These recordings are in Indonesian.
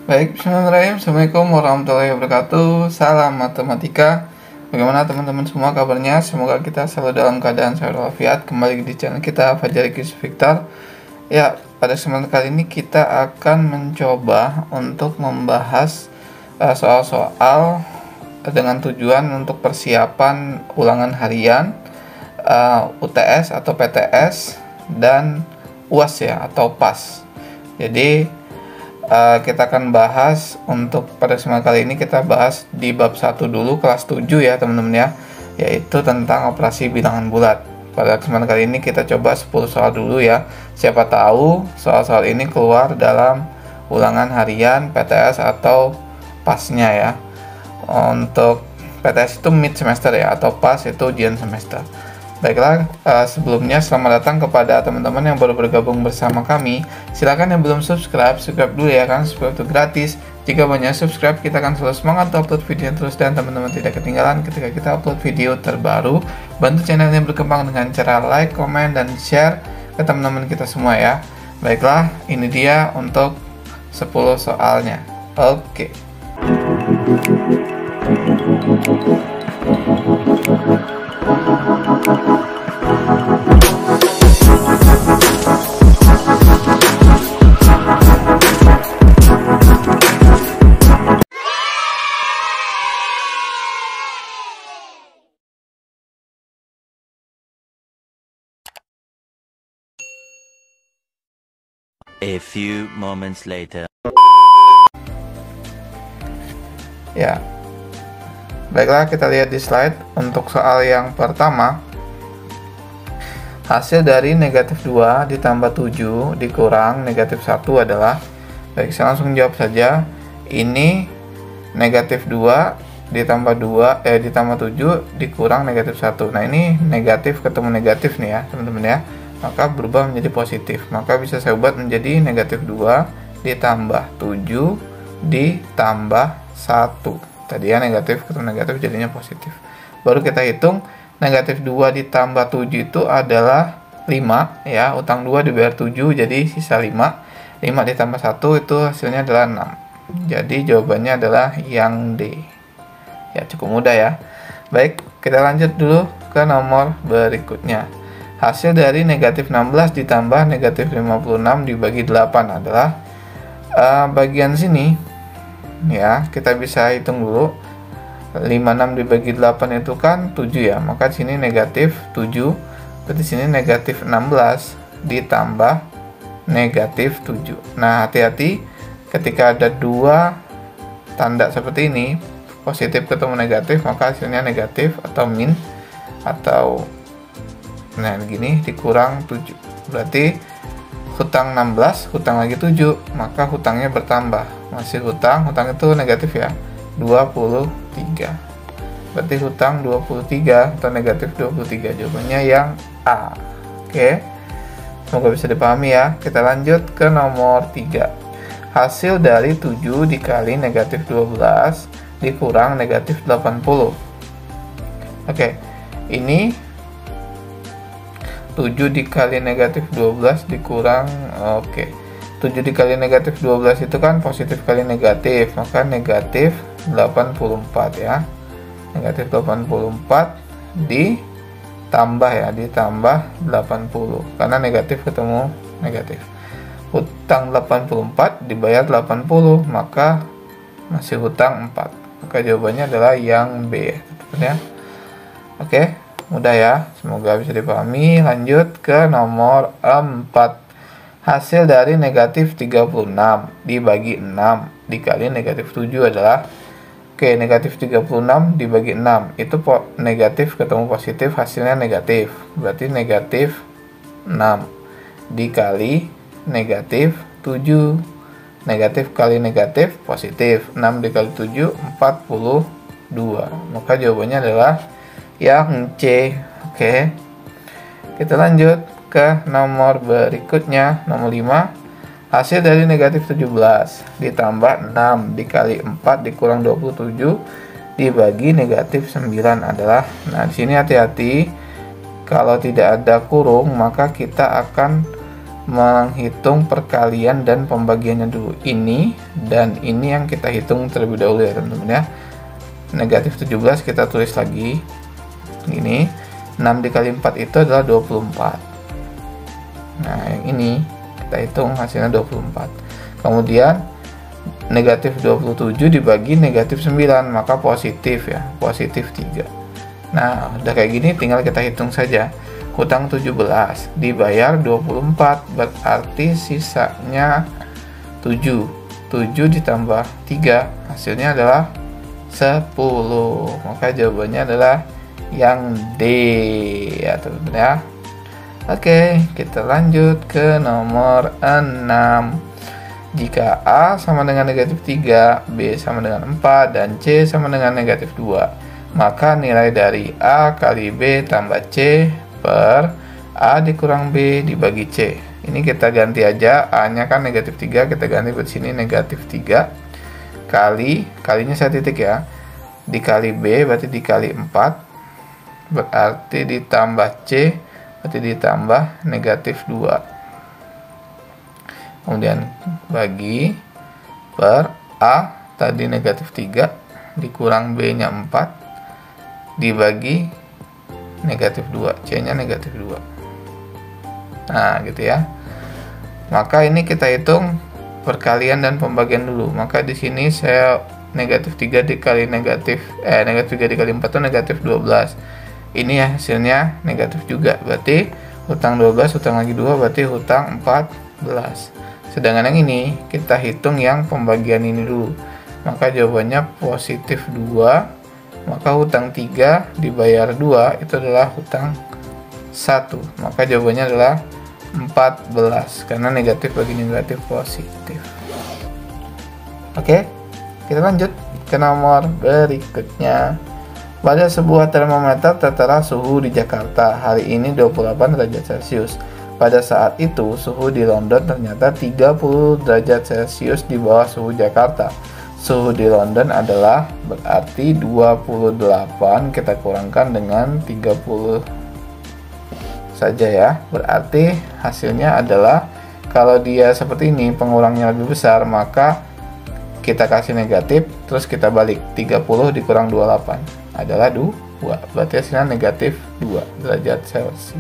Baik, bismillahirrahmanirrahim. Assalamualaikum warahmatullahi wabarakatuh. Salam matematika. Bagaimana teman-teman semua kabarnya? Semoga kita selalu dalam keadaan sehat walafiat. Kembali di channel kita Fajar Rizky Victor. Ya, pada kesempatan kali ini kita akan mencoba untuk membahas soal-soal dengan tujuan untuk persiapan ulangan harian, UTS atau PTS, dan UAS ya atau PAS. Jadi kita akan bahas untuk pada kesempatan kali ini kita bahas di bab 1 dulu kelas 7 ya teman-teman ya, yaitu tentang operasi bilangan bulat. Pada kesempatan kali ini kita coba 10 soal dulu ya. Siapa tahu soal-soal ini keluar dalam ulangan harian PTS atau PAS-nya ya. Untuk PTS itu mid semester ya, atau PAS itu ujian semester. Baiklah, sebelumnya selamat datang kepada teman-teman yang baru bergabung bersama kami. Silakan yang belum subscribe dulu ya, kan subscribe itu gratis. Jika banyak subscribe, kita akan selalu semangat upload video terus dan teman-teman tidak ketinggalan ketika kita upload video terbaru. Bantu channel ini berkembang dengan cara like, komen, dan share ke teman-teman kita semua ya. Baiklah, ini dia untuk 10 soalnya. Oke. A few moments later. Ya. Baiklah, kita lihat di slide. Untuk soal yang pertama, hasil dari negatif 2 ditambah 7 dikurang negatif 1 adalah, baik, saya langsung jawab saja. Ini negatif 2 ditambah 7 dikurang negatif 1. Nah, ini negatif ketemu negatif nih ya teman-teman ya, maka berubah menjadi positif. Maka bisa saya ubah menjadi negatif 2 ditambah 7 ditambah 1. Tadi ya negatif ketemu negatif jadinya positif. Baru kita hitung, negatif 2 ditambah 7 itu adalah 5 ya. Utang 2 dibayar 7 jadi sisa 5. 5 ditambah 1 itu hasilnya adalah 6. Jadi jawabannya adalah yang D. Ya, cukup mudah ya. Baik, kita lanjut dulu ke nomor berikutnya. Hasil dari negatif 16 ditambah negatif 56 dibagi 8 adalah bagian sini ya. Kita bisa hitung dulu. 56 dibagi 8 itu kan 7 ya, maka sini negatif 7. Berarti sini negatif 16 ditambah negatif 7. Nah, hati-hati ketika ada dua tanda seperti ini, positif ketemu negatif, maka hasilnya negatif atau min, atau nah begini dikurang 7. Berarti hutang 16, hutang lagi 7, maka hutangnya bertambah. Masih hutang itu negatif ya, 23. Berarti hutang 23 atau negatif 23. Jawabannya yang A. Oke. Semoga bisa dipahami ya. Kita lanjut ke nomor 3. Hasil dari 7 dikali negatif 12 dikurang negatif 80. Oke. Ini 7 dikali negatif 12 dikurang, 7 dikali negatif 12 itu kan positif kali negatif, maka negatif 84 ya. Negatif 84 ditambah ya, ditambah 80 karena negatif ketemu negatif. Hutang 84 dibayar 80, maka masih hutang 4. Maka jawabannya adalah yang B ya. Oke, mudah ya, semoga bisa dipahami. Lanjut ke nomor 4. Hasil dari negatif 36 dibagi 6 dikali negatif 7 adalah, negatif 36 dibagi 6 itu negatif ketemu positif, hasilnya negatif. Berarti negatif 6 dikali negatif 7. Negatif kali negatif positif. 6 dikali 7 42. Maka jawabannya adalah yang C. Oke. Kita lanjut ke nomor berikutnya, nomor 5. Hasil dari negatif 17 ditambah 6 dikali 4 dikurang 27 dibagi negatif 9 adalah, nah di sini hati-hati, kalau tidak ada kurung maka kita akan menghitung perkalian dan pembagiannya dulu. Ini dan ini yang kita hitung terlebih dahulu ya teman-teman ya. Negatif 17 kita tulis lagi. Ini 6 dikali 4 itu adalah 24. Nah yang ini kita hitung hasilnya 24. Kemudian negatif 27 dibagi negatif 9, maka positif ya, positif 3. Nah udah kayak gini tinggal kita hitung saja. Hutang 17 dibayar 24, berarti sisanya 7 ditambah 3 hasilnya adalah 10. Maka jawabannya adalah yang D ya teman-teman ya. Oke, kita lanjut ke nomor 6. Jika A sama dengan negatif 3, B sama dengan 4, dan C sama dengan negatif 2, maka nilai dari A kali B tambah C per A dikurang B dibagi C. Ini kita ganti aja, A-nya kan negatif 3, kita ganti ke sini negatif 3 kalinya saya titik ya, dikali B berarti dikali 4, berarti ditambah C berarti ditambah negatif 2. Kemudian bagi per A tadi negatif 3 dikurang B nya 4 dibagi negatif 2, C nya negatif 2. Nah gitu ya. Maka ini kita hitung perkalian dan pembagian dulu. Maka di sini saya negatif 3 dikali negatif 3 dikali 4 itu negatif 12. Ini ya hasilnya negatif juga, berarti hutang 12 hutang lagi 2 berarti hutang 14. Sedangkan yang ini kita hitung yang pembagian ini dulu. Maka jawabannya positif 2. Maka hutang 3 dibayar 2 itu adalah hutang 1. Maka jawabannya adalah 14 karena negatif bagi negatif positif. Oke, kita lanjut ke nomor berikutnya. Pada sebuah termometer tertera suhu di Jakarta hari ini 28 derajat Celcius. Pada saat itu suhu di London ternyata 30 derajat Celcius di bawah suhu Jakarta. Suhu di London adalah berarti 28 kita kurangkan dengan 30 saja ya. Berarti hasilnya adalah kalau dia seperti ini pengurangnya lebih besar, maka kita kasih negatif terus kita balik 30 dikurang 28 adalah 2. Berarti hasilnya negatif 2 derajat Celcius.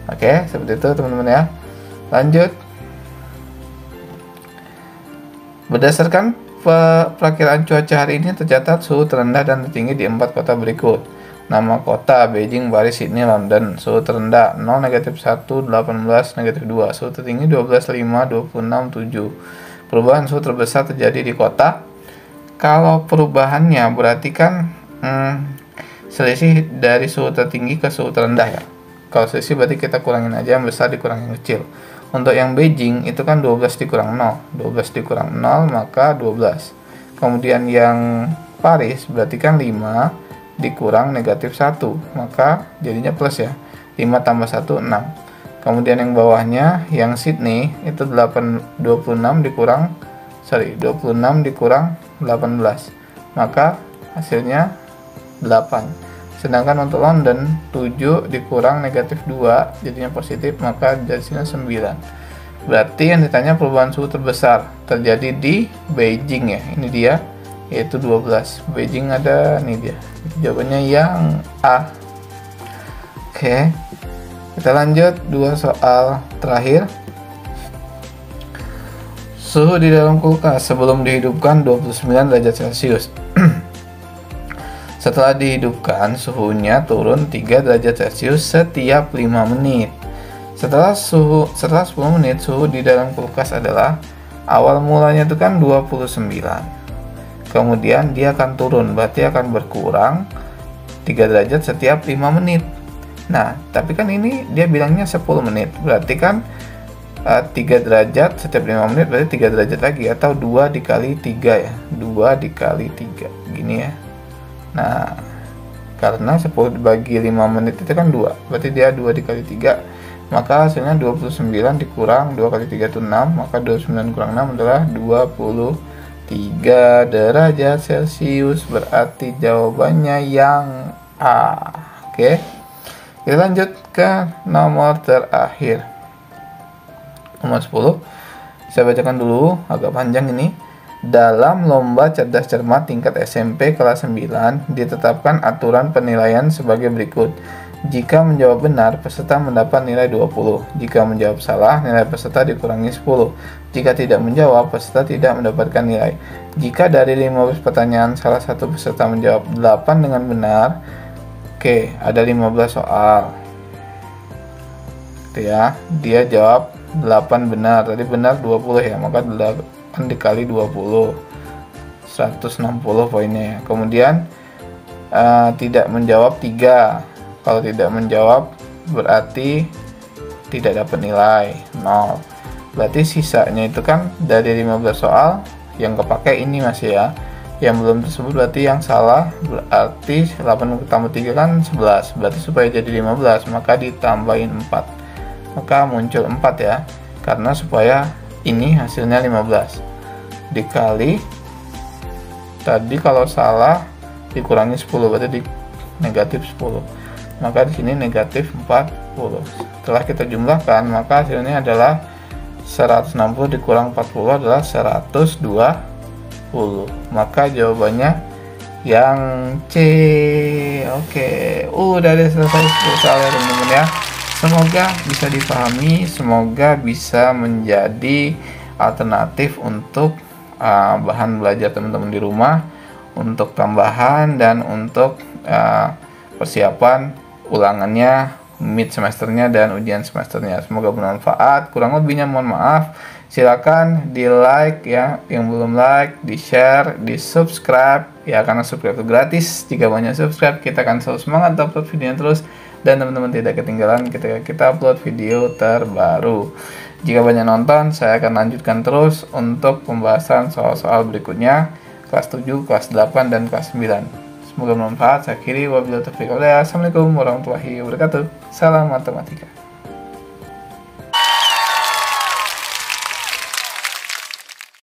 Oke, seperti itu teman-teman ya. Lanjut. Berdasarkan perakiraan cuaca hari ini tercatat suhu terendah dan tertinggi di 4 kota berikut. Nama kota: Beijing, Paris, Sydney, London. Suhu terendah 0, negatif 1, 18, negatif 2. Suhu tertinggi 12, 5, 26, 7. Perubahan suhu terbesar terjadi di kota. Kalau perubahannya berarti kan selisih dari suhu tertinggi ke suhu terendah ya. Kalau selisih berarti kita kurangin aja yang besar dikurang yang kecil. Untuk yang Beijing itu kan 12 dikurang 0. 12 dikurang 0 maka 12. Kemudian yang Paris berarti kan 5 dikurang negatif 1. Maka jadinya plus ya. 5 tambah 1, 6. Kemudian yang bawahnya yang Sydney itu 26 dikurang 18. Maka hasilnya 8. Sedangkan untuk London 7 dikurang negatif 2 jadinya positif, maka jadinya 9. Berarti yang ditanya perubahan suhu terbesar terjadi di Beijing ya. Ini dia yaitu 12. Beijing ada nih dia. Jawabannya yang A. Oke. Kita lanjut 2 soal terakhir. Suhu di dalam kulkas sebelum dihidupkan 29 derajat Celcius. Setelah dihidupkan, suhunya turun 3 derajat Celcius setiap 5 menit. Setelah 10 menit, suhu di dalam kulkas adalah awal mulanya itu kan 29. Kemudian dia akan turun, berarti akan berkurang 3 derajat setiap 5 menit. Nah, tapi kan ini dia bilangnya 10 menit. Berarti kan 3 derajat setiap 5 menit berarti 3 derajat lagi, atau 2 dikali 3 ya. 2 dikali 3 gini ya. Nah, karena 10 dibagi 5 menit itu kan 2, berarti dia 2 dikali 3, maka hasilnya 29 dikurang 2 kali 3 itu 6, maka 29 kurang 6 adalah 23 derajat Celcius, berarti jawabannya yang A. Oke, kita lanjut ke nomor terakhir. Nomor 10. Saya bacakan dulu, agak panjang ini. Dalam lomba cerdas cermat tingkat SMP kelas 9 ditetapkan aturan penilaian sebagai berikut. Jika menjawab benar, peserta mendapat nilai 20. Jika menjawab salah, nilai peserta dikurangi 10. Jika tidak menjawab, peserta tidak mendapatkan nilai. Jika dari 15 pertanyaan salah satu peserta menjawab 8 dengan benar, oke, ada 15 soal. Itu ya, dia jawab 8 benar. Tadi benar 20 ya, maka 8 dikali 20. 160 poinnya. Kemudian tidak menjawab 3. Kalau tidak menjawab berarti tidak dapat nilai 0. Berarti sisanya itu kan dari 15 soal yang kepake ini masih ya. Yang belum tersebut berarti yang salah, berarti 8 tambah 3 kan 11. Berarti supaya jadi 15 maka ditambahin 4. Maka muncul 4 ya. Karena supaya ini hasilnya 15. Dikali tadi kalau salah dikurangi 10 berarti di negatif 10. Maka di sini negatif 40. Setelah kita jumlahkan, maka hasilnya adalah 160 dikurang 40 adalah 120. Maka jawabannya yang C. Oke, udah selesai 10 soal ya teman-teman ya. Semoga bisa dipahami, semoga bisa menjadi alternatif untuk bahan belajar teman-teman di rumah, untuk tambahan dan untuk persiapan ulangannya, mid semesternya dan ujian semesternya. Semoga bermanfaat. Kurang lebihnya mohon maaf. Silakan di like ya, yang belum like, di share, di subscribe ya, karena subscribe itu gratis. Jika banyak subscribe, kita akan selalu semangat upload videonya terus, dan teman-teman tidak ketinggalan ketika kita upload video terbaru. Jika banyak nonton, saya akan lanjutkan terus untuk pembahasan soal-soal berikutnya, kelas 7, kelas 8, dan kelas 9. Semoga bermanfaat. Saya akhiri, wabillahi taufiq wal hidayah. Assalamualaikum warahmatullahi wabarakatuh. Salam matematika.